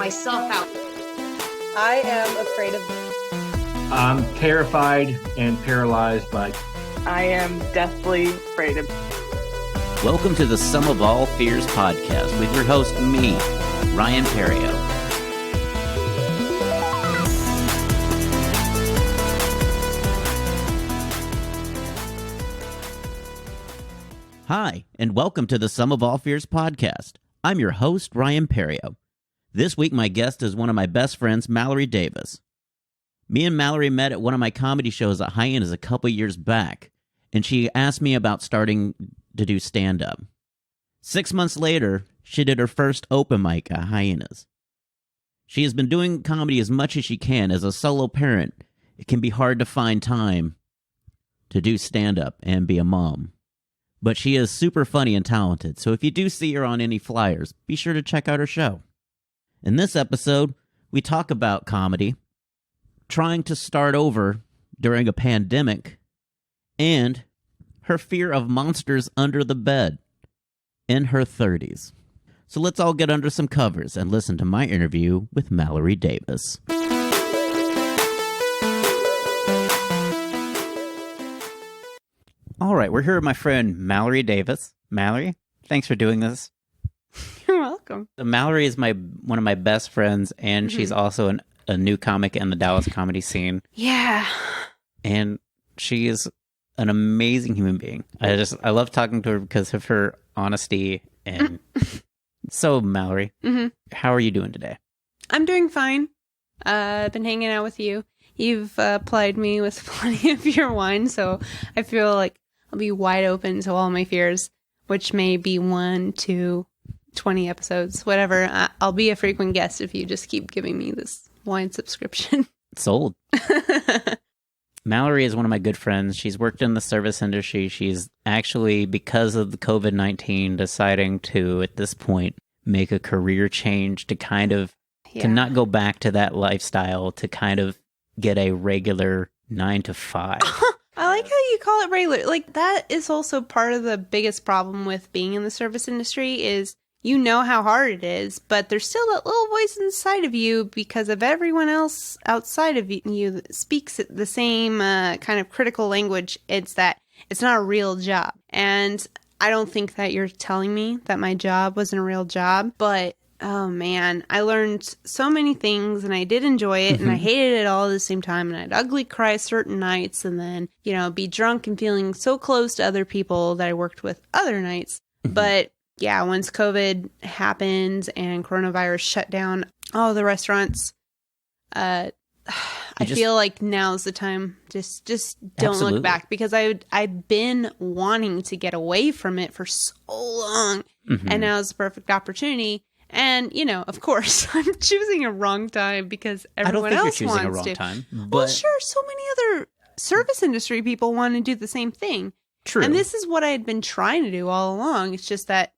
myself out. I am afraid of... I'm terrified and paralyzed by... I am deathly afraid of... Welcome to the Sum of All Fears podcast with your host, me, Ryan Perrio. Hi, and welcome to the Sum of All Fears podcast. I'm your host, Ryan Perrio. This week, my guest is one of my best friends, Malori Davis. Me and Malori met at one of my comedy shows at Hyenas a couple years back, and she asked me about starting to do stand-up. 6 months later, she did her first open mic at Hyenas. She has been doing comedy as much as she can. As a solo parent, it can be hard to find time to do stand-up and be a mom. But she is super funny and talented, so if you do see her on any flyers, be sure to check out her show. In this episode, we talk about comedy, trying to start over during a pandemic, and her fear of monsters under the bed in her 30s. So let's all get under some covers and listen to my interview with Malori Davis. All right, we're here with my friend Malori Davis. Malori, thanks for doing this. You're welcome. Malori is one of my best friends, and she's also a new comic in the Dallas comedy scene. Yeah. And she is an amazing human being. I love talking to her because of her honesty. And so, Malori, how are you doing today? I'm doing fine. I've been hanging out with you. You've plied me with plenty of your wine, so I feel like I'll be wide open to all my fears, which may be 1 to 20 episodes, whatever. I'll be a frequent guest if you just keep giving me this wine subscription. Sold. Malori is one of my good friends. She's worked in the service industry. She's actually, because of the COVID-19, deciding to, at this point, make a career change to kind of, to not go back to that lifestyle, to kind of get a regular 9 to 5. I like how you call it regular. Like, that is also part of the biggest problem with being in the service industry is you know how hard it is, but there's still that little voice inside of you because of everyone else outside of you that speaks the same kind of critical language. It's that it's not a real job. And I don't think that you're telling me that my job wasn't a real job, but oh man, I learned so many things and I did enjoy it and I hated it all at the same time. And I'd ugly cry certain nights and then, be drunk and feeling so close to other people that I worked with other nights. But yeah, once COVID happened and coronavirus shut down all the restaurants, I feel like now's the time. Just don't Absolutely. Look back because I've been wanting to get away from it for so long. And now is the perfect opportunity. And, of course, I'm choosing a wrong time because everyone else wants to. I don't think you're choosing a wrong time. But... Well, sure, so many other service industry people want to do the same thing. True. And this is what I had been trying to do all along. It's just that,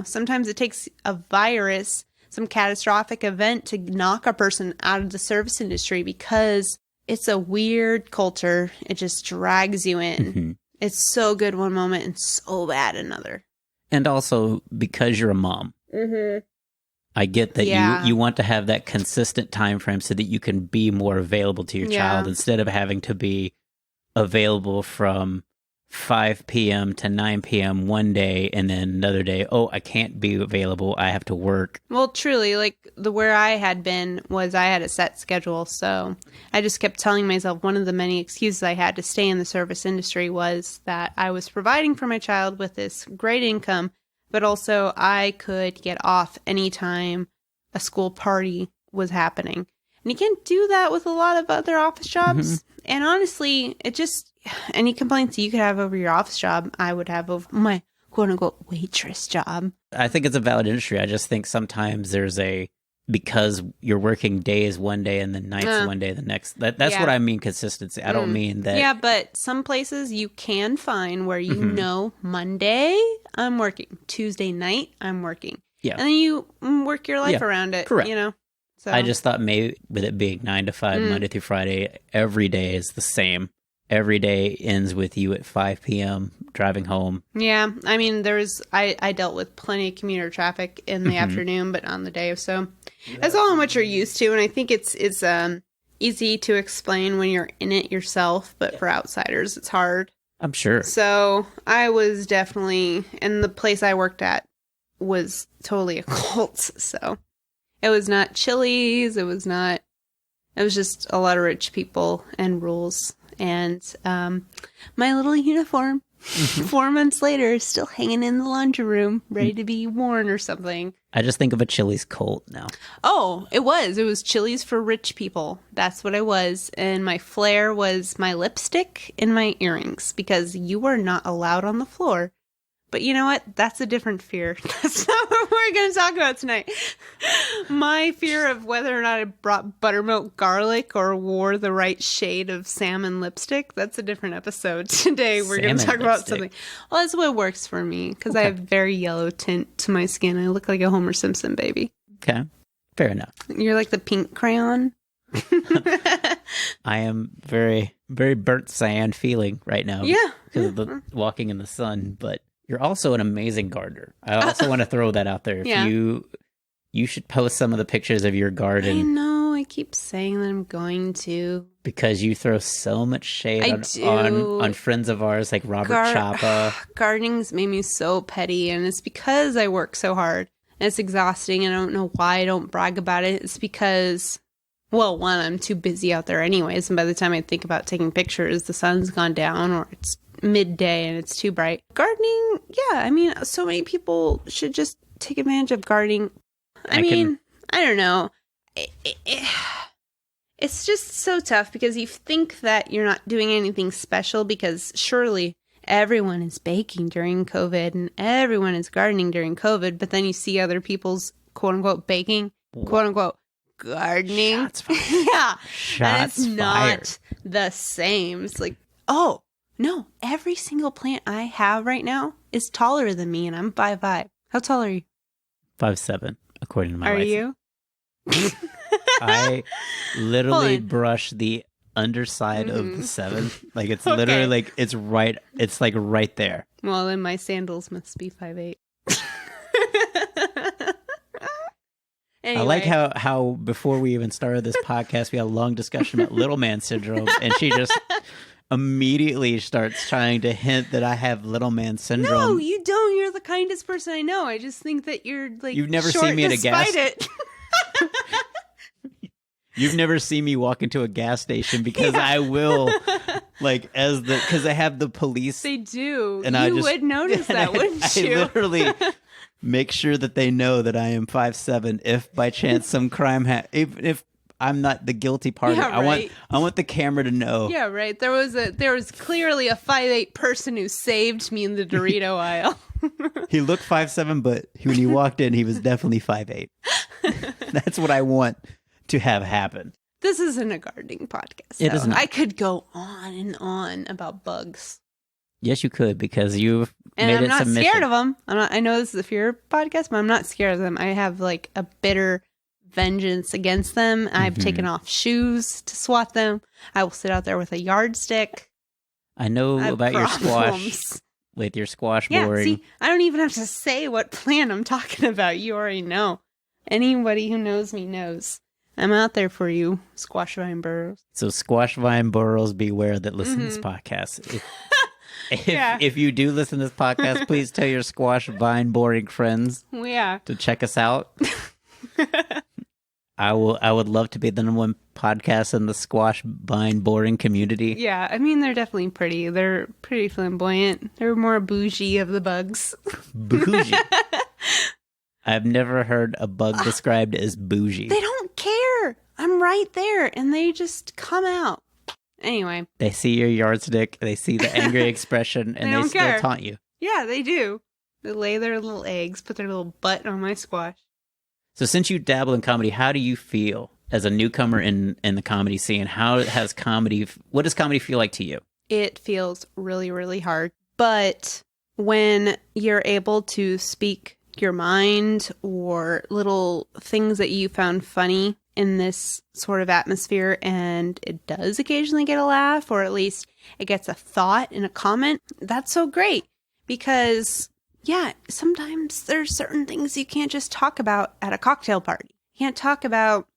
sometimes it takes a virus, some catastrophic event to knock a person out of the service industry because it's a weird culture. It just drags you in. It's so good one moment and so bad another. And also because you're a mom. I get that you want to have that consistent time frame so that you can be more available to your child instead of having to be available from 5 p.m. to 9 p.m. one day and then another day, I can't be available. I have to work. Well, truly, like where I had been was I had a set schedule. So I just kept telling myself one of the many excuses I had to stay in the service industry was that I was providing for my child with this great income. But also, I could get off anytime a school party was happening. And you can't do that with a lot of other office jobs. And honestly, any complaints you could have over your office job, I would have over my quote-unquote waitress job. I think it's a valid industry. I just think sometimes because you're working days one day and then nights one day the next. That's what I mean consistency. I don't mean that. Yeah, but some places you can find where Monday I'm working, Tuesday night I'm working. Yeah. And then you work your life around it. Correct. So I just thought maybe with it being 9 to 5, Monday through Friday, every day is the same. Every day ends with you at 5 p.m. driving home. Yeah, I mean, I dealt with plenty of commuter traffic in the afternoon, but on the day or so. That's all how much you're used to, and I think it's easy to explain when you're in it yourself, but for outsiders, it's hard. I'm sure. So I was definitely, and the place I worked at was totally a cult. So it was not Chili's. It was just a lot of rich people and rules. And my little uniform, 4 months later, is still hanging in the laundry room, ready to be worn or something. I just think of a Chili's cult now. Oh, it was Chili's for rich people. That's what it was. And my flair was my lipstick and my earrings, because you were not allowed on the floor. But you know what? That's a different fear. That's not what we're going to talk about tonight. My fear of whether or not I brought buttermilk garlic or wore the right shade of salmon lipstick, that's a different episode. Today we're going to talk about something. Well, that's what works for me, because I have very yellow tint to my skin. I look like a Homer Simpson baby. Okay. Fair enough. You're like the pink crayon. I am very, very burnt cyan feeling right now. Yeah. Because of the walking in the sun, but you're also an amazing gardener. I also want to throw that out there. Yeah. You should post some of the pictures of your garden. I know. I keep saying that I'm going to. Because you throw so much shade on friends of ours like Robert Chapa. Gardening's made me so petty, and it's because I work so hard. And it's exhausting, and I don't know why I don't brag about it. It's because, well, one, I'm too busy out there anyways, and by the time I think about taking pictures, the sun's gone down, or it's midday and it's too bright. Gardening, yeah, I mean, so many people should just take advantage of gardening. I don't know. It's just so tough, because you think that you're not doing anything special, because surely everyone is baking during COVID and everyone is gardening during COVID, but then you see other people's quote-unquote baking, quote-unquote gardening. Shots fired. Yeah. And it's Shots not fired. the same. It's like, oh, no, every single plant I have right now is taller than me, and I'm 5'5". How tall are you? 5'7", according to my Are license. you? I Hold literally on. brush the underside of the 7. Like, it's Okay. literally like, it's like right there. Well, then my sandals must be 5'8". Anyway. I like how before we even started this podcast, we had a long discussion about little man syndrome, and she just immediately starts trying to hint that I have little man syndrome. No, you don't. You're the kindest person I know. I just think that you're like You've never short seen me at a gas- despite it. You've never seen me walk into a gas station, because I will, like, because I have the police. They do. And you would notice that, wouldn't you? I literally make sure that they know that I am 5'7", if by chance some crime if I'm not the guilty party. Yeah, right. I want the camera to know. Yeah, right. There was clearly a 5'8" person who saved me in the Dorito aisle. He looked 5'7", but when he walked in, he was definitely 5'8". That's what I want to have happen. This isn't a gardening podcast. It is not. I could go on and on about bugs. Yes, you could, because you've And made I'm it not submission. scared of them. I know this is a fear podcast, but I'm not scared of them. I have like a bitter vengeance against them. I've taken off shoes to swat them. I will sit out there with a yardstick. I know I have about your squash problems. with your squash Yeah, boring. see, I don't even have to say what plant I'm talking about. You already know. Anybody who knows me knows. I'm out there for you, squash vine burrows. So squash vine burrows, beware that listen to this podcast. Yeah. If you do listen to this podcast, please tell your squash vine boring friends Yeah. to check us out. I would love to be the number one podcast in the squash vine boring community. Yeah, I mean, they're definitely pretty. They're pretty flamboyant. They're more bougie of the bugs. Bougie. I've never heard a bug described as bougie. They don't care. I'm right there, and they just come out. Anyway, They see your yardstick, they see the angry expression, and They they don't still care. taunt you. yeah, they do. They lay their little eggs, put their little butt on my squash. So since you dabble in comedy, how do you feel as a newcomer in the comedy scene? What does comedy feel like to you? It feels really, really hard. But when you're able to speak your mind or little things that you found funny in this sort of atmosphere, and it does occasionally get a laugh, or at least it gets a thought and a comment, that's so great. Because, yeah, sometimes there's certain things you can't just talk about at a cocktail party. You can't talk about,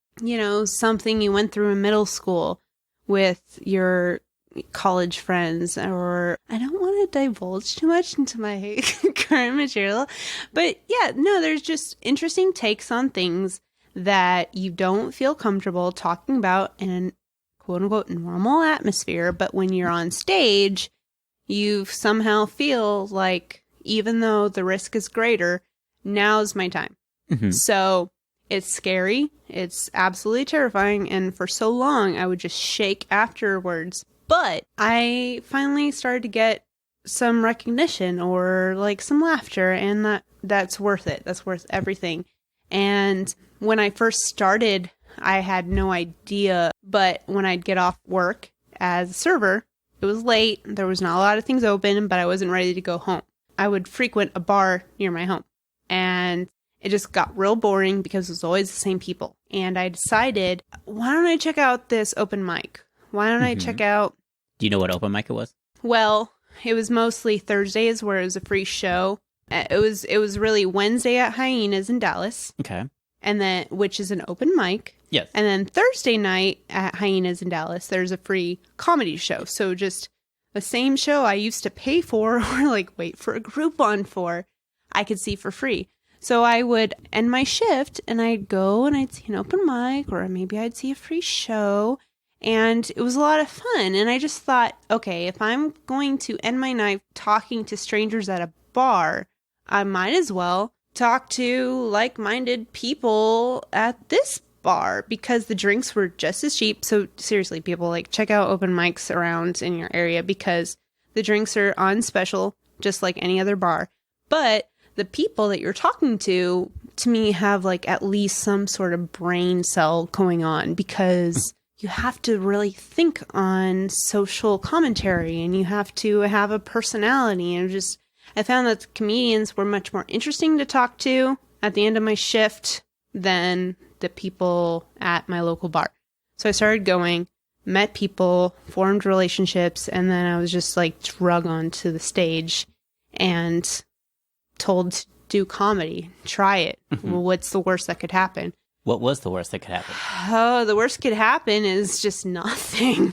something you went through in middle school with your college friends, or I don't want to divulge too much into my current material, but yeah, no, there's just interesting takes on things that you don't feel comfortable talking about in an quote unquote normal atmosphere, but when you're on stage, you somehow feel like even though the risk is greater, now's my time. Mm-hmm. So it's scary. It's absolutely terrifying. And for so long, I would just shake afterwards. But I finally started to get some recognition or like some laughter, and that's worth it. That's worth everything. And when I first started, I had no idea. But when I'd get off work as a server, it was late. There was not a lot of things open, but I wasn't ready to go home. I would frequent a bar near my home. And it just got real boring because it was always the same people. And I decided, why don't I check out this open mic? Why don't I check out... Do you know what open mic it was? Well, it was mostly Thursdays where it was a free show. It was really Wednesday at Hyenas in Dallas. Okay. And then, which is an open mic. Yes. And then Thursday night at Hyenas in Dallas, there's a free comedy show. So just the same show I used to pay for or like wait for a Groupon for, I could see for free. So I would end my shift and I'd go and I'd see an open mic, or maybe I'd see a free show. And it was a lot of fun. And I just thought, okay, if I'm going to end my night talking to strangers at a bar, I might as well talk to like-minded people at this bar, because the drinks were just as cheap. So seriously, people, like, check out open mics around in your area because the drinks are on special, just like any other bar. But the people that you're talking to me, have like at least some sort of brain cell going on, because you have to really think on social commentary and you have to have a personality. And just, I found that comedians were much more interesting to talk to at the end of my shift than the people at my local bar. So I started going, met people, formed relationships, and then I was just like drug onto the stage and told to do comedy. Try it. Well, what's the worst that could happen? What was the worst that could happen? Oh, the worst could happen is just nothing.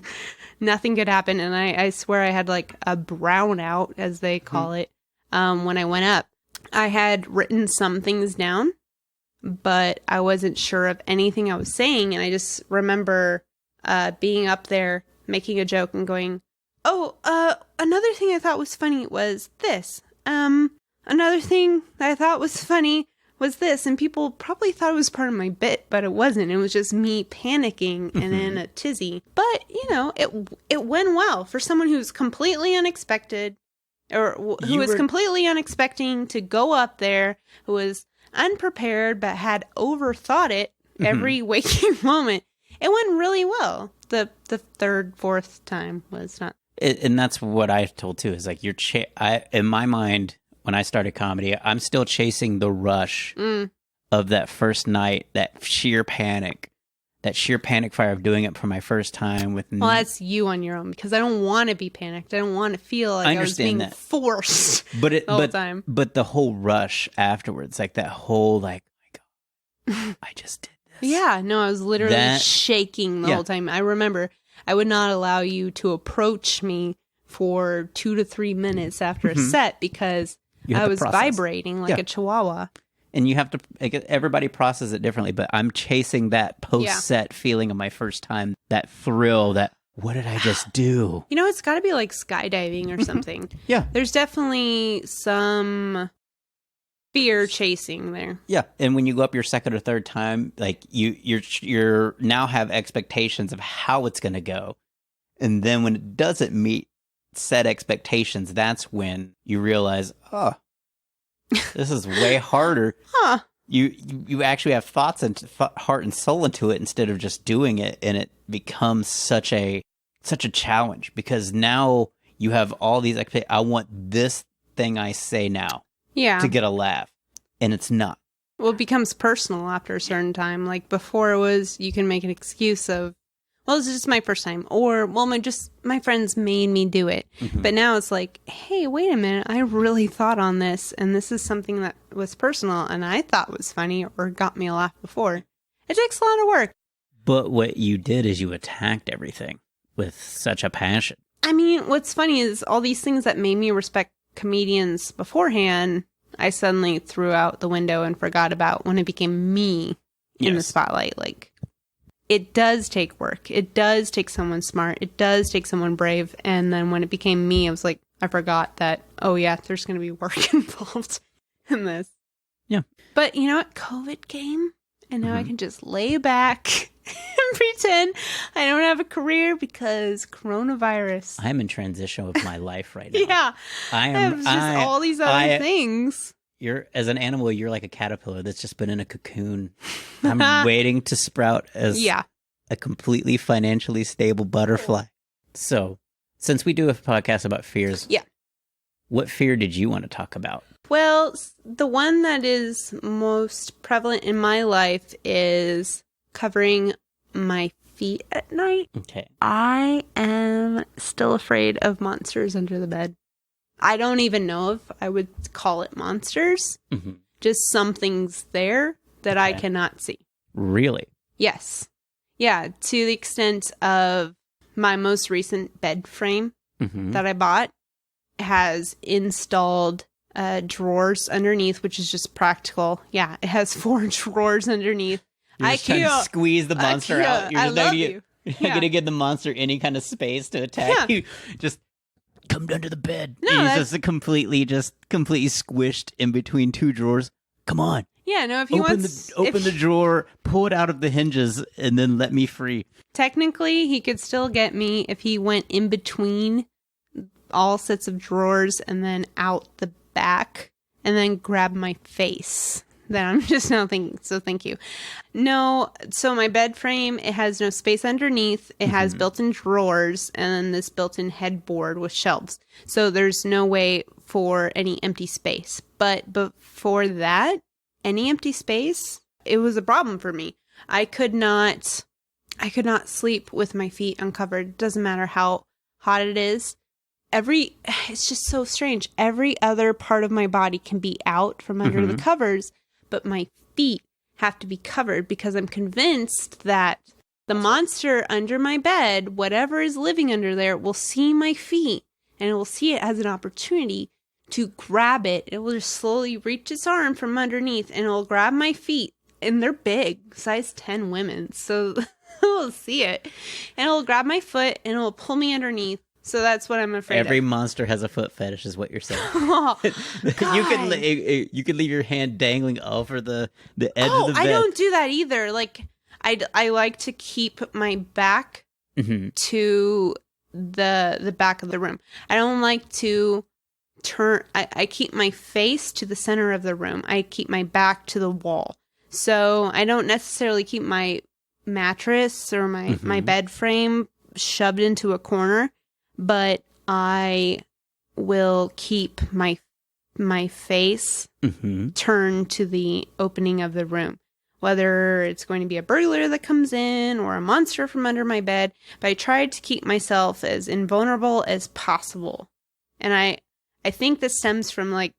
Nothing could happen. And I swear I had like a brownout, as they call it, when I went up. I had written some things down, but I wasn't sure of anything I was saying. And I just remember being up there, making a joke and going, oh, another thing I thought was funny was this. Another thing that I thought was funny was this. And people probably thought it was part of my bit, but it wasn't. It was just me panicking and in a tizzy. But, you know, it went well for someone who's completely unexpected, or who was completely unexpecting to go up there, who was unprepared but had overthought it every waking moment. It went really well. The third, fourth time was not. And that's what I've told too, is like in my mind, when I started comedy, I'm still chasing the rush of that first night, that sheer panic fire of doing it for my first time. Well, that's you on your own, because I don't want to be panicked. I don't want to feel like I was being forced the whole time. But the whole rush afterwards, like that whole, like, oh my God, I just did this. Yeah, no, I was literally shaking the whole time. I remember I would not allow you to approach me for 2 to 3 minutes after a set, because I was vibrating like a chihuahua. And you have to, everybody processes it differently, but I'm chasing that post-set feeling of my first time, that thrill, that, what did I just do? You know, it's got to be like skydiving or something. Yeah. There's definitely some fear chasing there. Yeah. And when you go up your second or third time, like you're now have expectations of how it's going to go. And then when it doesn't meet set expectations, that's when you realize, oh, this is way harder. You actually have thoughts and heart and soul into it instead of just doing it, and it becomes such a challenge, because now you have all these expectations. I want this thing I say now to get a laugh, and it's not. Well, it becomes personal after a certain time. Like before, it was you can make an excuse of, well, this is just my first time, or, well, my friends made me do it. But now it's like, hey, wait a minute, I really thought on this, and this is something that was personal, and I thought was funny or got me a laugh before. It takes a lot of work. But what you did is you attacked everything with such a passion. I mean, what's funny is all these things that made me respect comedians beforehand, I suddenly threw out the window and forgot about when it became me in the spotlight. Like, it does take work. It does take someone smart. It does take someone brave. And then when it became me, I was like, I forgot that, oh yeah, there's going to be work involved in this. Yeah. But you know what? COVID came, and now I can just lay back and pretend I don't have a career because coronavirus. I'm in transition with my life right now. Yeah. I have am. just all these other things. You're, as an animal, you're like a caterpillar that's just been in a cocoon. I'm waiting to sprout as a completely financially stable butterfly. So, since we do a podcast about fears, what fear did you want to talk about? Well, the one that is most prevalent in my life is covering my feet at night. Okay. I am still afraid of monsters under the bed. I don't even know if I would call it monsters. Mm-hmm. Just something's there that I cannot see. Really? Yes. Yeah, to the extent of my most recent bed frame that I bought has installed drawers underneath, which is just practical. Yeah, it has 4 drawers underneath. You're just trying to squeeze the monster out. You're I just love you're not going to give the monster any kind of space to attack you. Just come under the bed. No, he's just completely squished in between 2 drawers. Come on. Yeah, no, if he wants... Open the drawer, pull it out of the hinges, and then let me free. Technically, he could still get me if he went in between all sets of drawers and then out the back and then grab my face. Then I'm just now thinking, so thank you. No, so my bed frame, it has no space underneath. It has built-in drawers and then this built-in headboard with shelves. So there's no way for any empty space. But before that, any empty space, it was a problem for me. I could not sleep with my feet uncovered. Doesn't matter how hot it is. It's just so strange. Every other part of my body can be out from under the covers, but my feet have to be covered because I'm convinced that the monster under my bed, whatever is living under there, will see my feet and it will see it as an opportunity to grab it. It will just slowly reach its arm from underneath and it will grab my feet. And they're big, size 10 women. So it will see it. And it will grab my foot and it will pull me underneath. So that's what I'm afraid Every of. monster has a foot fetish is what you're saying. Oh, you could leave your hand dangling over the edge of the bed. I don't do that either. Like, I like to keep my back to the back of the room. I don't like to turn. I keep my face to the center of the room. I keep my back to the wall. So I don't necessarily keep my mattress or my bed frame shoved into a corner, but I will keep my face turned to the opening of the room. Whether it's going to be a burglar that comes in or a monster from under my bed, but I tried to keep myself as invulnerable as possible. And I think this stems from, like,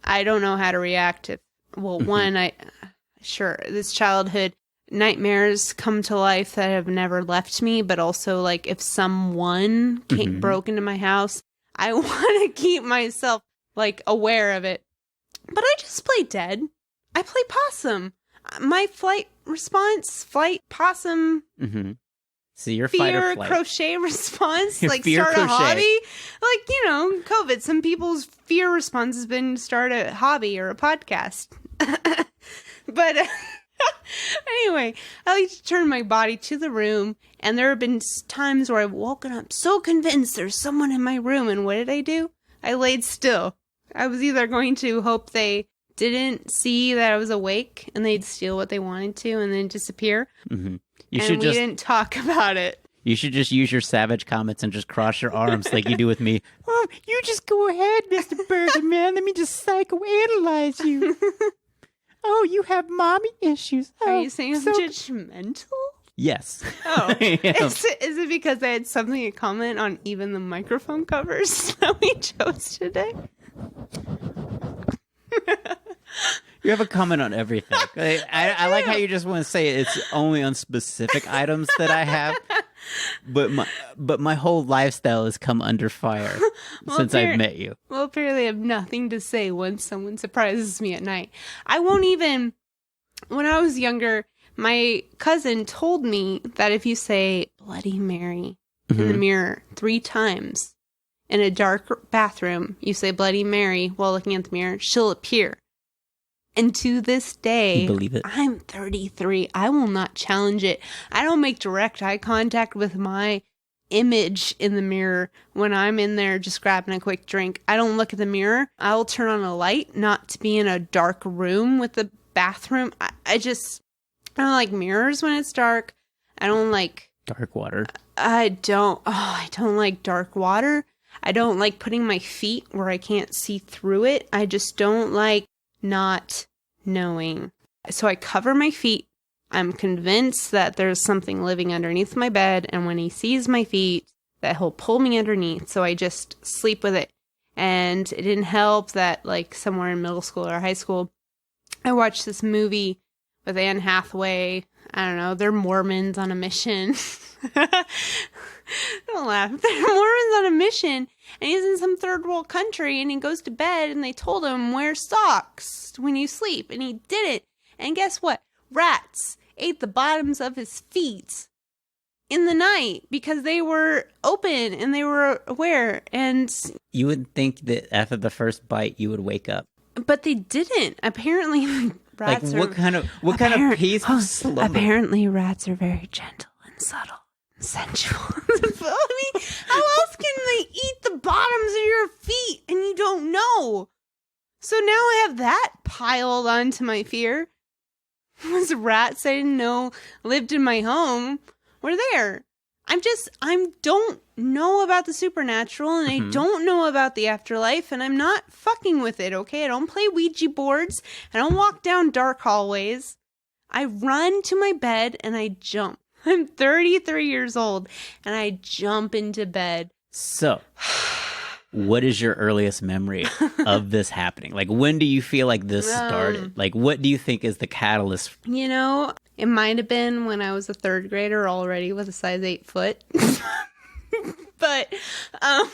I don't know how to react if, well, one, this childhood nightmares come to life that have never left me, but also, like, if someone broke into my house, I want to keep myself, like, aware of it. But I just play dead. I play possum. My flight possum. So your fight or fear flight. crochet response, Your like fear start crochet. a hobby. Like, you know, COVID, some people's fear response has been start a hobby or a podcast. But anyway, I like to turn my body to the room, and there have been times where I've woken up so convinced there's someone in my room, and what did I do? I laid still. I was either going to hope they didn't see that I was awake and they'd steal what they wanted to and then disappear. We didn't talk about it. You should just use your savage comments and just cross your arms like you do with me. Oh, you just go ahead, Mr. Burger Man. Let me just psychoanalyze you. Oh, you have mommy issues. Are you saying I'm judgmental? Yes. Oh. I am. Is it because I had something to comment on even the microphone covers that we chose today? You have a comment on everything. I like how you just want to say it's only on specific items that I have, but my whole lifestyle has come under fire since I've met you. Well, apparently I have nothing to say when someone surprises me at night. I won't even... When I was younger, my cousin told me that if you say Bloody Mary in the mirror 3 times in a dark bathroom, you say Bloody Mary while looking at the mirror, she'll appear. And to this day, You believe it? I'm 33. I will not challenge it. I don't make direct eye contact with my image in the mirror when I'm in there just grabbing a quick drink. I don't look at the mirror. I will turn on a light, not to be in a dark room with the bathroom. I don't like mirrors when it's dark. I don't like Dark water. I don't like dark water. I don't like putting my feet where I can't see through it. I just don't like not knowing. So I cover my feet. I'm convinced that there's something living underneath my bed, and when he sees my feet, that he'll pull me underneath. So I just sleep with it. And it didn't help that, like, somewhere in middle school or high school, I watched this movie with Anne Hathaway. I don't know, they're Mormons on a mission. Don't laugh. They're Mormons on a mission, and he's in some third world country, and he goes to bed, and they told him, wear socks when you sleep, and he did it. And guess what? Rats ate the bottoms of his feet in the night because they were open and they were aware. And You would think that after the first bite, you would wake up. but they didn't. Apparently, rats Like, what kind of peaceful slumber? Apparently, rats are very gentle and subtle and sensual. I mean, how else can they eat the bottoms of your feet and you don't know? So now I have that piled onto my fear. Those rats I didn't know lived in my home were there. I don't know about the supernatural, and I don't know about the afterlife, and I'm not fucking with it, okay? I don't play Ouija boards. I don't walk down dark hallways. I run to my bed and I jump. I'm 33 years old, and I jump into bed. So, what is your earliest memory of this happening? Like, when do you feel like this started? Like, what do you think is the catalyst? You know, it might have been when I was a 3rd grader already with a size 8 foot. But I'm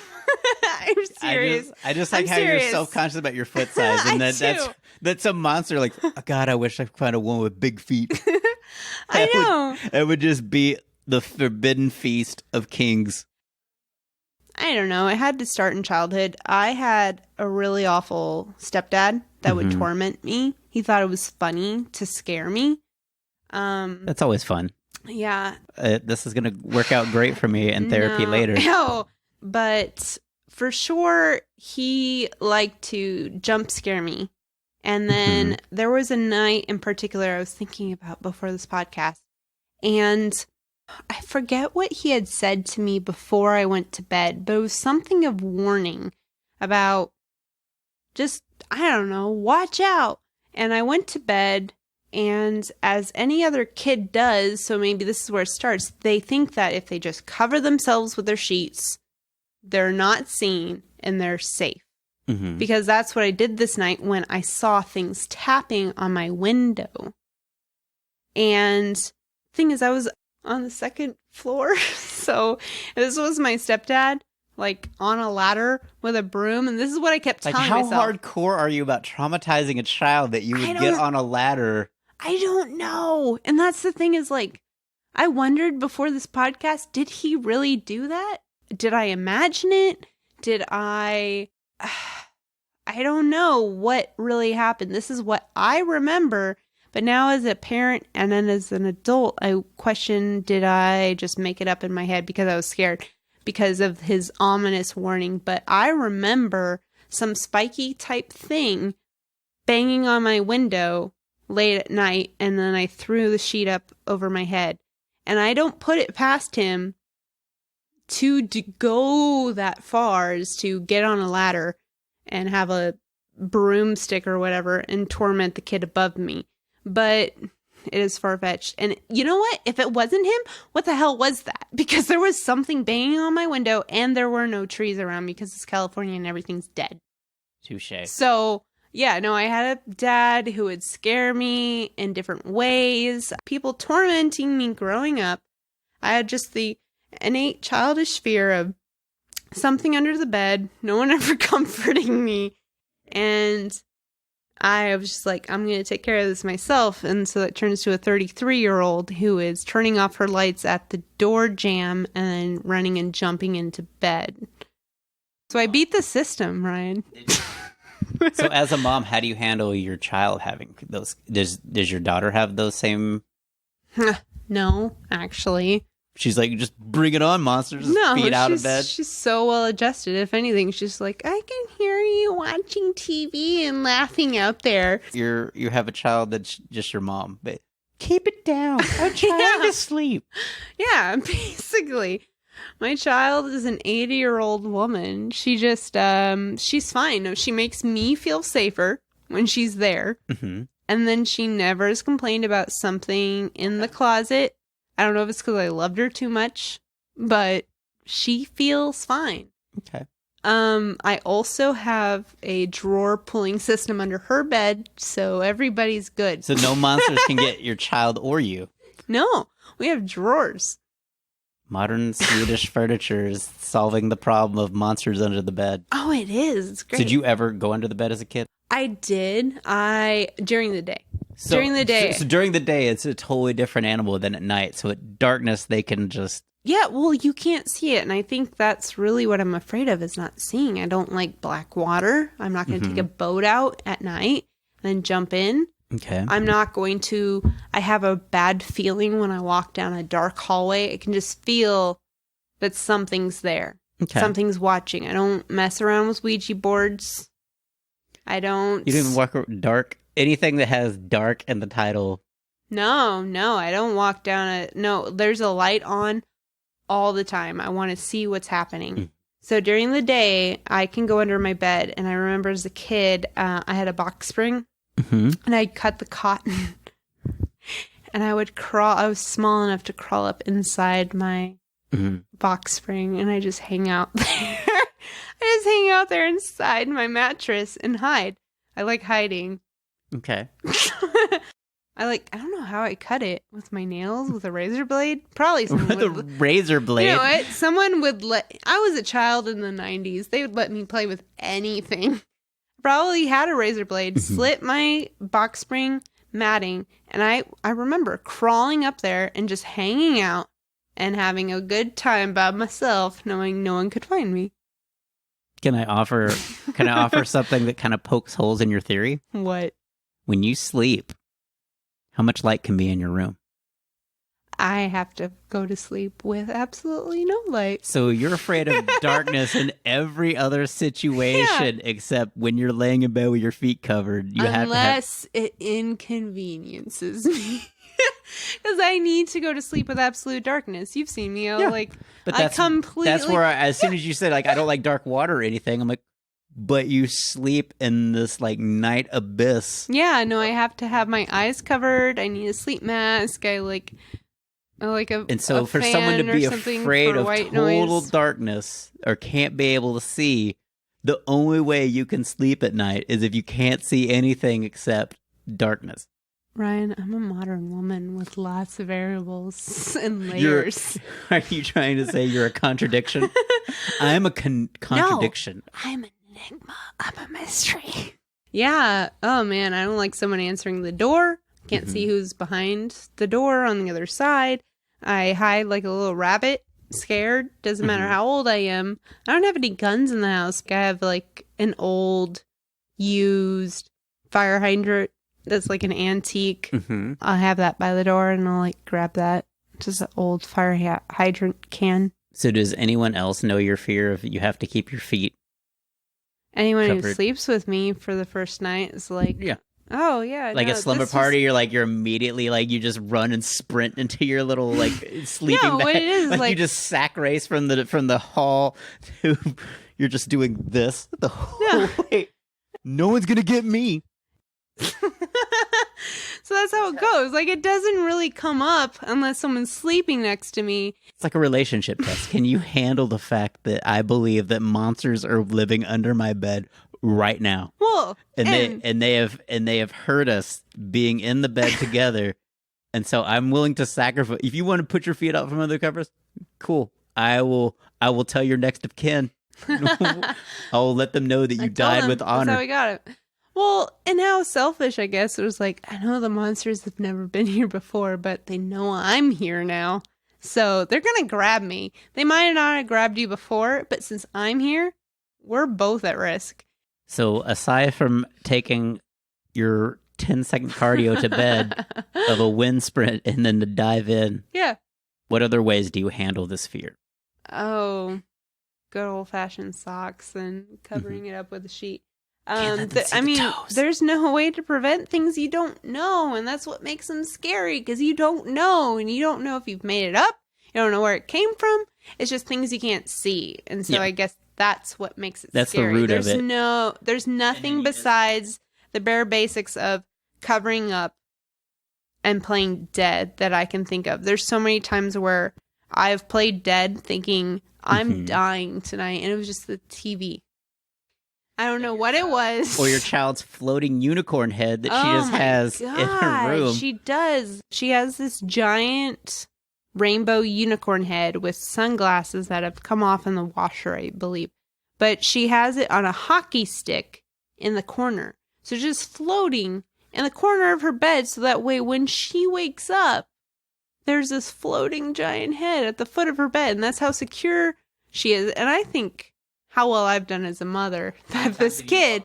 serious. I just like how you're self-conscious about your foot size, and that's a monster. Like, oh, God, I wish I could find a woman with big feet. I know. It would just be the forbidden feast of kings. I don't know. It had to start in childhood. I had a really awful stepdad that would torment me. He thought it was funny to scare me. That's always fun. Yeah. This is going to work out great for me in therapy later. No, but for sure, he liked to jump scare me. And then there was a night in particular I was thinking about before this podcast. And I forget what he had said to me before I went to bed, but it was something of warning about just, I don't know, watch out. And I went to bed, and as any other kid does, so maybe this is where it starts, they think that if they just cover themselves with their sheets, they're not seen and they're safe. Because that's what I did this night when I saw things tapping on my window. And the thing is, I was on the 2nd floor. So this was my stepdad, like on a ladder with a broom. And this is what I kept telling myself. How hardcore are you about traumatizing a child that you would get on a ladder? I don't know. And that's the thing is, like, I wondered before this podcast, did he really do that? Did I imagine it? Did I don't know what really happened. This is what I remember. But now as a parent and then as an adult, I question, did I just make it up in my head because I was scared because of his ominous warning? But I remember some spiky type thing banging on my window late at night, and then I threw the sheet up over my head. And I don't put it past him to go that far as to get on a ladder and have a broomstick or whatever and torment the kid above me. But it is far-fetched. And you know what? If it wasn't him, what the hell was that? Because there was something banging on my window, and there were no trees around me because it's California and everything's dead. Touche. So Yeah, no, I had a dad who would scare me in different ways. People tormenting me growing up. I had just the innate childish fear of something under the bed, no one ever comforting me. And I was just like, I'm going to take care of this myself. And so it turns to a 33-year-old who is turning off her lights at the door jamb and then running and jumping into bed. So I beat the system, Ryan. So as a mom, how do you handle your child having those? Does your daughter have those same? No, actually. She's like, just bring it on, monsters. No, feet out of bed. She's so well adjusted. If anything, she's like, I can hear you watching TV and laughing out there. You have a child that's just your mom, but keep it down. I'm trying to sleep. Yeah, basically. My child is an 80-year-old woman. She just, she's fine. She makes me feel safer when she's there. Mm-hmm. And then she never has complained about something in the closet. I don't know if it's because I loved her too much, but she feels fine. Okay. I also have a drawer pulling system under her bed, so everybody's good. So no monsters can get your child or you. No, we have drawers. Modern Swedish furniture is solving the problem of monsters under the bed. Oh, it is. It's great. Did you ever go under the bed as a kid? I did. During the day. So, during the day. So during the day, it's a totally different animal than at night. So at darkness, they can just... Yeah, well, you can't see it. And I think that's really what I'm afraid of, is not seeing. I don't like black water. I'm not going to take a boat out at night and then jump in. Okay. I'm not going to... I have a bad feeling when I walk down a dark hallway. I can just feel that something's there. Okay. Something's watching. I don't mess around with Ouija boards. I don't... You don't even walk dark? Anything that has dark in the title. No, I don't walk down No, there's a light on all the time. I want to see what's happening. So during the day, I can go under my bed. And I remember as a kid, I had a box spring. Mm-hmm. And I'd cut the cotton. And I would crawl. I was small enough to crawl up inside my box spring. And I just hang out there. I just hang out there inside my mattress and hide. I like hiding. Okay. I don't know how I cut it. With my nails? With a razor blade? Probably someone With a razor blade. You know what? Someone would I was a child in the 90s. They would let me play with anything. Probably had a razor blade, slit my box spring matting, and I remember crawling up there and just hanging out and having a good time by myself, knowing no one could find me. Can I offer something that kind of pokes holes in your theory? What? When you sleep, how much light can be in your room? I have to go to sleep with absolutely no light. So you're afraid of darkness in every other situation except when you're laying in bed with your feet covered. Unless it inconveniences me. Because I need to go to sleep with absolute darkness. You've seen me. But that's where as soon as you said, I don't like dark water or anything, I'm like, but you sleep in this, night abyss. Yeah, no, I have to have my eyes covered. I need a sleep mask. And so for someone to be afraid of total darkness or can't be able to see, the only way you can sleep at night is if you can't see anything except darkness. Ryan, I'm a modern woman with lots of variables and layers. Are you trying to say you're a contradiction? I'm a contradiction. No, I'm an enigma. I'm a mystery. Yeah. Oh, man. I don't like someone answering the door. Can't see who's behind the door on the other side. I hide like a little rabbit, scared. Doesn't matter how old I am. I don't have any guns in the house. I have an old, used fire hydrant that's like an antique. I'll have that by the door and I'll grab that. Just an old fire hydrant can. So does anyone else know your fear of you have to keep your feet Anyone covered? Who sleeps with me for the first night is yeah. Oh, yeah. A slumber party, you're immediately, you just run and sprint into your little, sleeping bag. What it is, you just sack race from the hall to, you're just doing this the whole way. No one's going to get me. So that's how it goes. It doesn't really come up unless someone's sleeping next to me. It's like a relationship test. Can you handle the fact that I believe that monsters are living under my bed right now. Well, And they have heard us being in the bed together. And so I'm willing to sacrifice. If you want to put your feet out from under the covers, cool. I will tell your next of kin. I will let them know that you died with honor. That's how we got it. Well, and how selfish, I guess. It was like, I know the monsters have never been here before, but they know I'm here now. So they're going to grab me. They might not have grabbed you before, but since I'm here, we're both at risk. So aside from taking your 10-second cardio to bed of a wind sprint and then to dive in, Yeah. what other ways do you handle this fear? Oh, good old-fashioned socks and covering it up with a sheet. Can't let them see the toes. There's no way to prevent things you don't know, and that's what makes them scary, because you don't know, and you don't know if you've made it up. You don't know where it came from. It's just things you can't see, and so I guess that's what makes it That's scary. the root of it. There's nothing besides the bare basics of covering up and playing dead that I can think of. There's so many times where I've played dead thinking I'm dying tonight, and it was just the TV. I don't know what it was. Or your child's floating unicorn head that she just has in her room. She does. She has this giant rainbow unicorn head with sunglasses that have come off in the washer, I believe. But she has it on a hockey stick in the corner. So just floating in the corner of her bed, so that way when she wakes up, there's this floating giant head at the foot of her bed. And that's how secure she is. And I think how well I've done as a mother that this kid.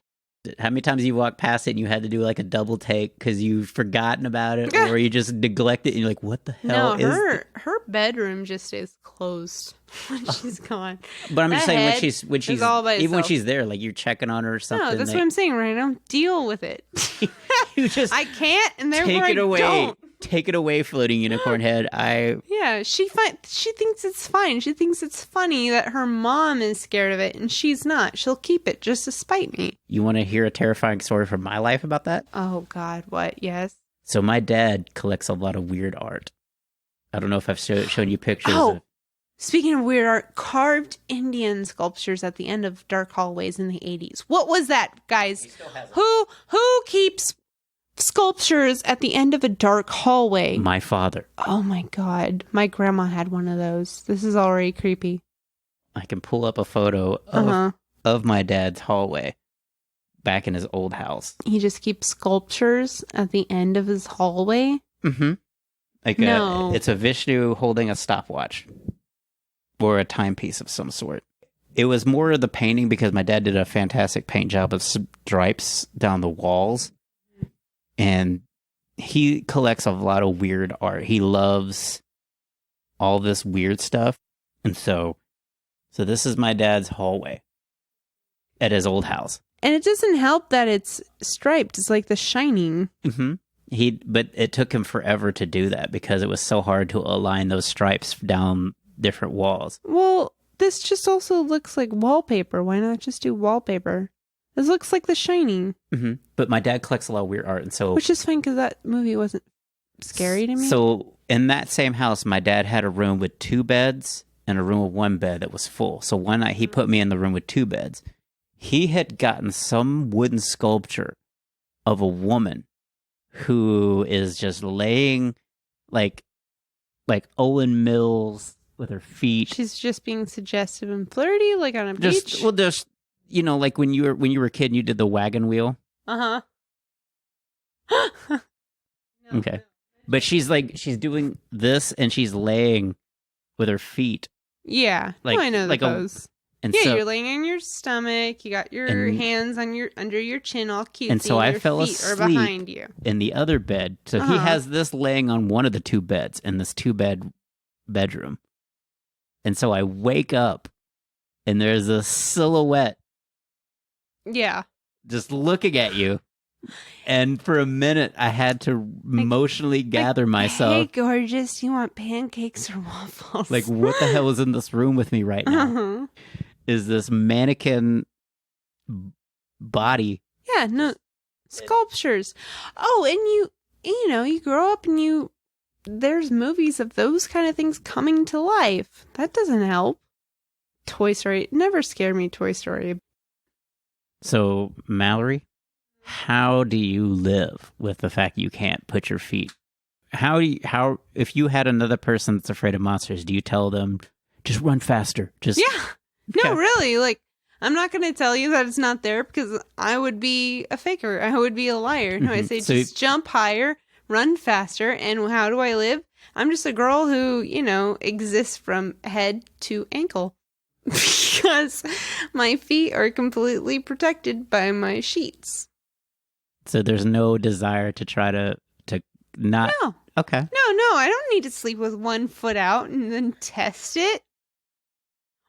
How many times you walked past it and you had to do like a double take because you've forgotten about it, or you just neglect it and you're like, what the hell is her bedroom just stays closed when she's gone. But I'm just saying when she's all by even when itself. she's there, like you're checking on her or something. No, that's what I'm saying right now. Deal with it. You just I can't, and therefore take it away. don't. Take it away, floating unicorn head. Yeah, she thinks it's fine. She thinks it's funny that her mom is scared of it, and she's not. She'll keep it just to spite me. You want to hear a terrifying story from my life about that? Oh, God, what? Yes. So my dad collects a lot of weird art. I don't know if I've shown you pictures of... Speaking of weird art, carved Indian sculptures at the end of dark hallways in the 80s. What was that, guys? Who keeps sculptures at the end of a dark hallway? My father. Oh my God. My grandma had one of those. This is already creepy. I can pull up a photo of my dad's hallway back in his old house. He just keeps sculptures at the end of his hallway? Mm-hmm. It's a Vishnu holding a stopwatch or a timepiece of some sort. It was more of the painting because my dad did a fantastic paint job of stripes down the walls. And he collects a lot of weird art. He loves all this weird stuff. And so this is my dad's hallway at his old house. And it doesn't help that it's striped. It's like The Shining. Mm-hmm. But it took him forever to do that because it was so hard to align those stripes down different walls. Well, this just also looks like wallpaper. Why not just do wallpaper? This looks like The Shining. Mm-hmm. But my dad collects a lot of weird art, and so... Which is fine, because that movie wasn't scary to me. So, in that same house, my dad had a room with 2 beds and a room with 1 bed that was full. So one night, he put me in the room with 2 beds. He had gotten some wooden sculpture of a woman who is just laying like Owen Mills with her feet. She's just being suggestive and flirty, like on a beach? Well, just... You know, like when you were a kid and you did the wagon wheel? Uh-huh. Okay. But she's doing this and she's laying with her feet. Yeah. Like, I know the pose. You're laying on your stomach. You got your hands on under your chin all cute. And so I fell feet asleep are behind you. in the other bed. So he has this laying on one of the 2 beds in this 2-bed bedroom. And so I wake up and there's a silhouette. Yeah. Just looking at you. And for a minute, I had to emotionally gather myself. Hey, gorgeous, you want pancakes or waffles? Like, what the hell is in this room with me right now? Uh-huh. Is this mannequin body? Yeah, no, sculptures. Oh, and you grow up and there's movies of those kind of things coming to life. That doesn't help. Toy Story never scared me. Toy Story. So, Mallory, how do you live with the fact you can't put your feet? If you had another person that's afraid of monsters, do you tell them, just run faster? Just Yeah. No, Okay. really. Like, I'm not going to tell you that it's not there because I would be a faker. I would be a liar. No, I Mhm. say So- just jump higher, run faster. And how do I live? I'm just a girl who, exists from head to ankle because my feet are completely protected by my sheets. So there's no desire to try to not. No, Okay. no, I don't need to sleep with one foot out and then test it.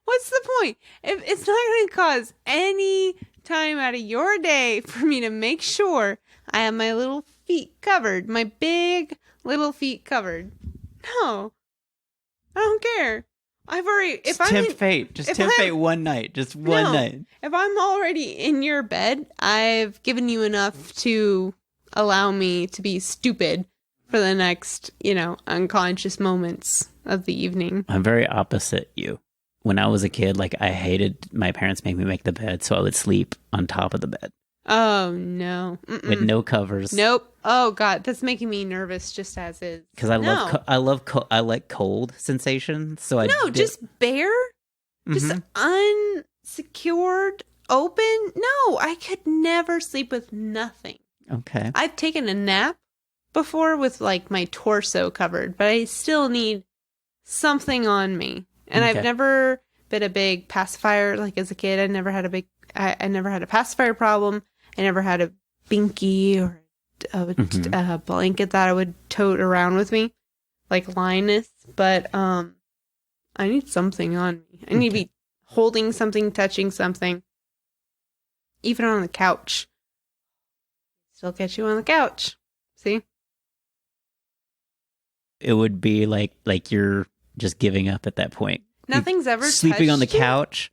What's the point? If it's not going to cause any time out of your day for me to make sure I have my little feet covered, my big little feet covered. No, I don't care. I've already, Just tempt fate. Just if tempt I'm- fate one night. Just one No. night. if I'm already in your bed, I've given you enough to allow me to be stupid for the next, unconscious moments of the evening. I'm very opposite you. When I was a kid, like I hated my parents made me make the bed, so I would sleep on top of the bed Oh, no. Mm-mm. with no covers. Nope. Oh, God. That's making me nervous just as is. Because I No. I like cold sensation. So I No, did- just bare, just Mhm. unsecured, open. No, I could never sleep with nothing. Okay. I've taken a nap before with like my torso covered, but I still need something on me. And Okay. I've never been a big pacifier. Like as a kid, I never had I never had a pacifier problem. I never had a binky or a blanket that I would tote around with me, like Linus. But I need something on me. I need to be holding something, touching something, even on the couch. Still get you on the couch. See? It would be like you're just giving up at that point. Nothing's ever Sleeping on the touched you? couch.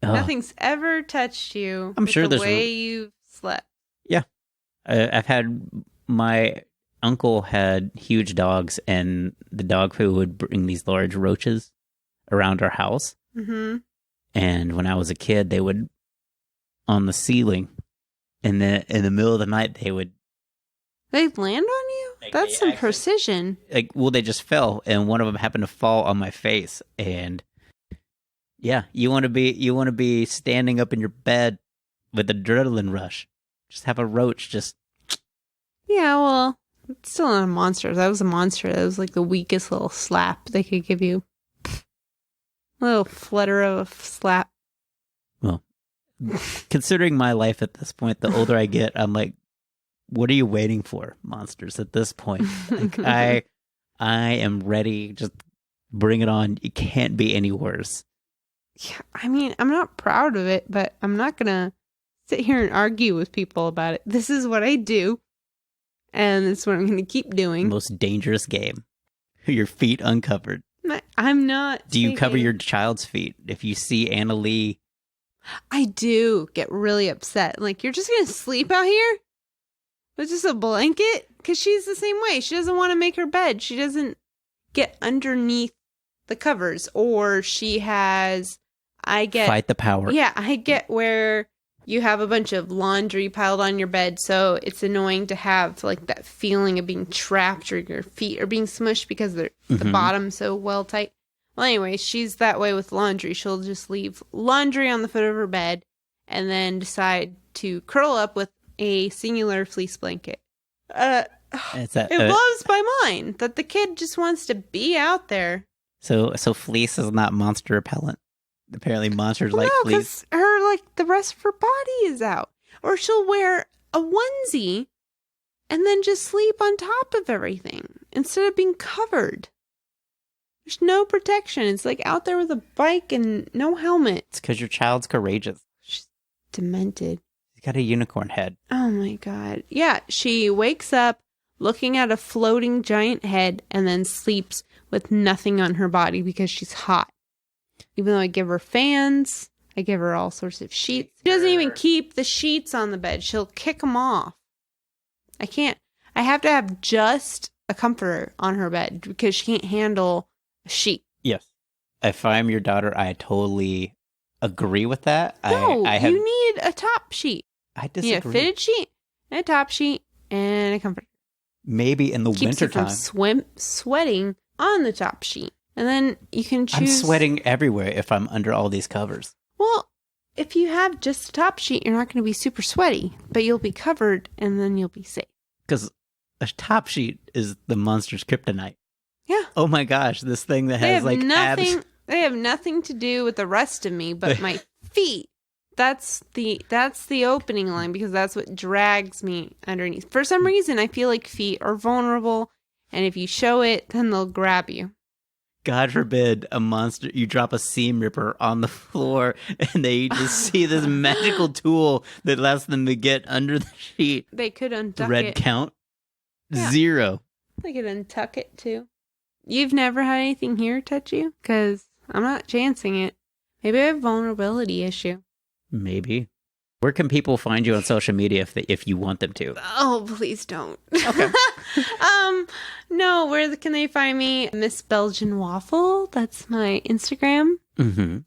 Ugh. Nothing's ever touched you. I'm with sure the there's way you've slept. I've had my uncle had huge dogs, and the dog food would bring these large roaches around our house. Mm-hmm. And when I was a kid, they would on the ceiling, and then in the middle of the night, they would They land on you? Like, That's they some actually- precision. they just fell, and one of them happened to fall on my face, and yeah, you want to be standing up in your bed with adrenaline rush. Just have a roach just Yeah, well, it's still not a monster. That was a monster. That was like the weakest little slap they could give you. A little flutter of a slap. considering my life at this point. The older I get, I'm like, what are you waiting for, monsters? At this point, like I am ready. Just bring it on. It can't be any worse. Yeah, I mean, I'm not proud of it, but I'm not gonna sit here and argue with people about it. This is what I do, and it's what I'm gonna keep doing. Most dangerous game. Your feet uncovered. I'm not. Do you cover taking- your child's feet? If you see Anna Lee, I do get really upset. Like, you're just gonna sleep out here with just a blanket? Because she's the same way. She doesn't want to make her bed. She doesn't get underneath the covers, or she has. I get fight the power. Yeah, I get where you have a bunch of laundry piled on your bed, so it's annoying to have like that feeling of being trapped or your feet are being smushed because the Mhm. bottom's so well tight. Well, anyway, she's that way with laundry. She'll just leave laundry on the foot of her bed and then decide to curl up with a singular fleece blanket. It's that, It blows my mind that the kid just wants to be out there. so fleece is not monster repellent. Apparently, monsters Well, like no, fleece. because her the rest of her body is out, or she'll wear a onesie and then just sleep on top of everything instead of being covered. There's no protection. It's like out there with a bike and no helmet. It's because your child's courageous. She's demented. He's got a unicorn head. Oh my god. Yeah, she wakes up looking at a floating giant head and then sleeps with nothing on her body because she's hot. Even though I give her fans, I give her all sorts of sheets. She doesn't even keep the sheets on the bed. She'll kick them off. I can't. I have to have just a comforter on her bed because she can't handle a sheet. Yes. If I'm your daughter, I totally agree with that. No, I have. you need a top sheet. I You need a disagree. fitted sheet, and a top sheet, and a comforter. Maybe in the Keeps you from wintertime. sweating on the top sheet. And then you can choose. I'm sweating everywhere if I'm under all these covers. Well, if you have just a top sheet, you're not going to be super sweaty, but you'll be covered, and then you'll be safe. Because a top sheet is the monster's kryptonite. Yeah. Oh my gosh, this thing that They has have like nothing. abs. They have nothing to do with the rest of me, but my feet. That's the opening line, because that's what drags me underneath. For some reason, I feel like feet are vulnerable, and if you show it, then they'll grab you. God forbid a monster, you drop a seam ripper on the floor and they just see this magical tool that allows them to get under the sheet. They could untuck Red it. count, Yeah. 0. They could untuck it too. You've never had anything here touch you? Because I'm not chancing it. Maybe I have a vulnerability issue. Maybe. Where can people find you on social media if you want them to? Oh, please don't. Okay. No, where can they find me? Miss Belgian Waffle. That's my Instagram. Mm-hmm.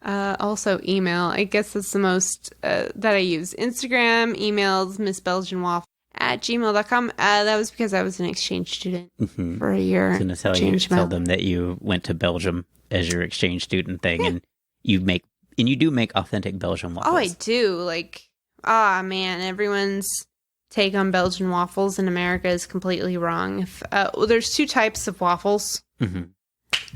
Also email. I guess that's the most that I use. Instagram, emails, missbelgianwaffle@gmail.com. That was because I was an exchange student Mm-hmm. for a year. I was going to tell them that you went to Belgium as your exchange student thing, and you do make authentic Belgian waffles. Oh, I do. Like, man, everyone's take on Belgian waffles in America is completely wrong. There's 2 types of waffles. Mm-hmm.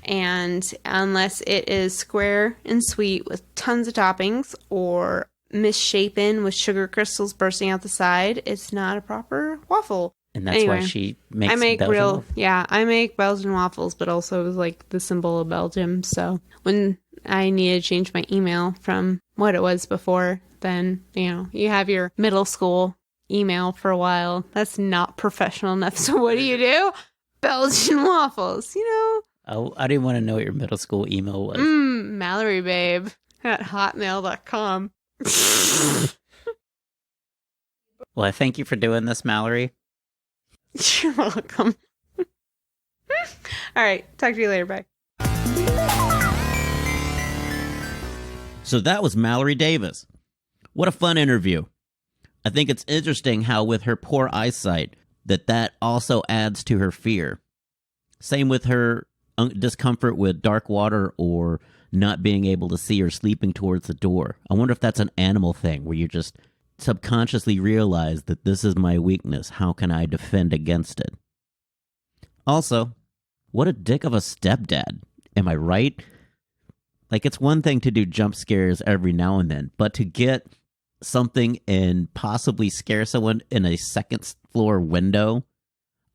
And unless it is square and sweet with tons of toppings, or misshapen with sugar crystals bursting out the side, it's not a proper waffle. And that's why she makes I make Belgian real, waffles. yeah, I make Belgian waffles, but also like the symbol of Belgium. So when I need to change my email from what it was before, then, you have your middle school email for a while. That's not professional enough. So what do? Belgian waffles, I didn't want to know what your middle school email was. Mallory babe at hotmail.com. Well, I thank you for doing this, Mallory. You're welcome. All right. Talk to you later. Bye. So that was Malori Davis. What a fun interview. I think it's interesting how with her poor eyesight, that also adds to her fear. Same with her discomfort with dark water or not being able to see or sleeping towards the door. I wonder if that's an animal thing where you just subconsciously realize that this is my weakness. How can I defend against it? Also, what a dick of a stepdad. Am I right? Like, it's one thing to do jump scares every now and then, but to get something and possibly scare someone in a second floor window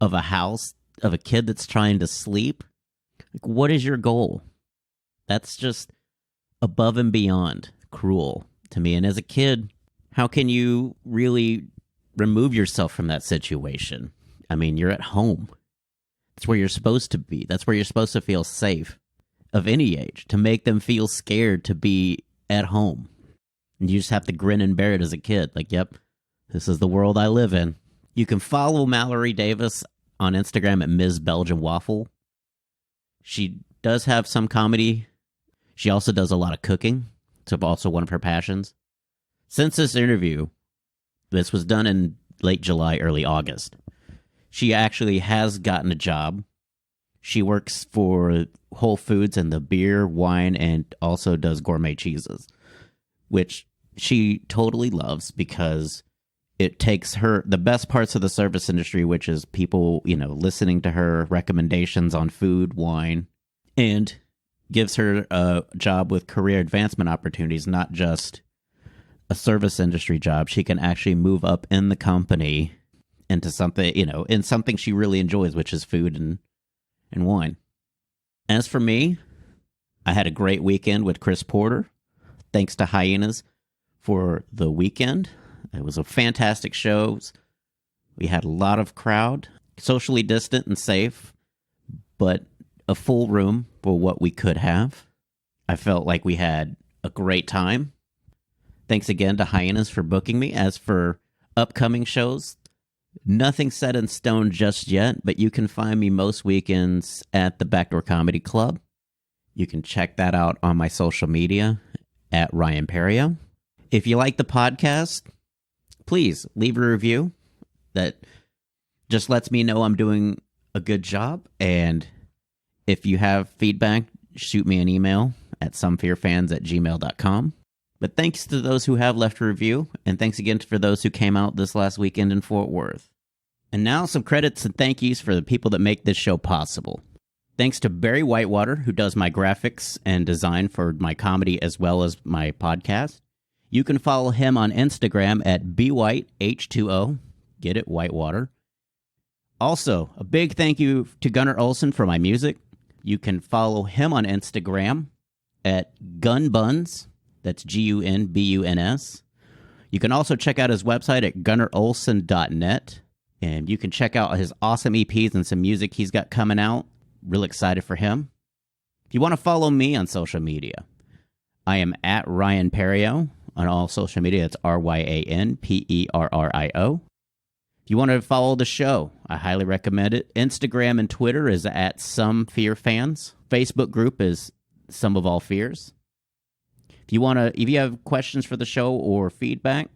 of a house of a kid that's trying to sleep, like, what is your goal? That's just above and beyond cruel to me. And as a kid, how can you really remove yourself from that situation? I mean, you're at home. That's where you're supposed to be. That's where you're supposed to feel safe of any age, to make them feel scared to be at home. And you just have to grin and bear it as a kid. Like, yep, this is the world I live in. You can follow Malori Davis on Instagram at Ms. Belgian Waffle. She does have some comedy. She also does a lot of cooking. It's also one of her passions. Since this interview, this was done in late July, early August, she actually has gotten a job. She works for Whole Foods in the beer, wine, and also does gourmet cheeses, which she totally loves because it takes her the best parts of the service industry, which is people, listening to her recommendations on food, wine, and gives her a job with career advancement opportunities, not just a service industry job. She can actually move up in the company into something, in something she really enjoys, which is food and wine. As for me, I had a great weekend with Chris Porter. Thanks to Hyenas for the weekend. It was a fantastic show. We had a lot of crowd, socially distant and safe, but a full room for what we could have. I felt like we had a great time. Thanks again to Hyenas for booking me. As for upcoming shows, nothing set in stone just yet, but you can find me most weekends at the Backdoor Comedy Club. You can check that out on my social media at Ryan Perio. If you like the podcast, please leave a review. That just lets me know I'm doing a good job. And if you have feedback, shoot me an email at somefearfans@gmail.com. But thanks to those who have left a review, and thanks again for those who came out this last weekend in Fort Worth. And now some credits and thank yous for the people that make this show possible. Thanks to Barry Whitewater, who does my graphics and design for my comedy as well as my podcast. You can follow him on Instagram at bwhiteh2o. Get it, Whitewater. Also, a big thank you to Gunnar Olsen for my music. You can follow him on Instagram at gunbuns. That's GUNBUNS. You can also check out his website at gunnarolsen.net. And you can check out his awesome EPs and some music he's got coming out. Real excited for him. If you want to follow me on social media, I am at Ryan Perio on all social media. It's RyanPerrio. If you want to follow the show, I highly recommend it. Instagram and Twitter is at SomeFearFans. Facebook group is Some of All Fears. If you have questions for the show or feedback,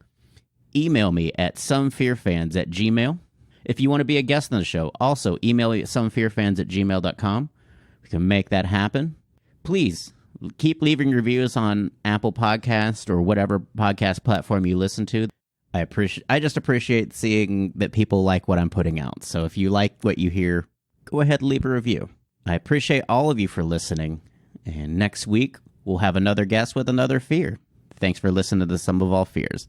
email me at somefearfans@gmail.com. If you want to be a guest on the show, also email me at somefearfans@gmail.com. We can make that happen. Please keep leaving reviews on Apple Podcast or whatever podcast platform you listen to. I just appreciate seeing that people like what I'm putting out. So if you like what you hear, go ahead and leave a review. I appreciate all of you for listening. And next week, we'll have another guest with another fear. Thanks for listening to the Sum of All Fears.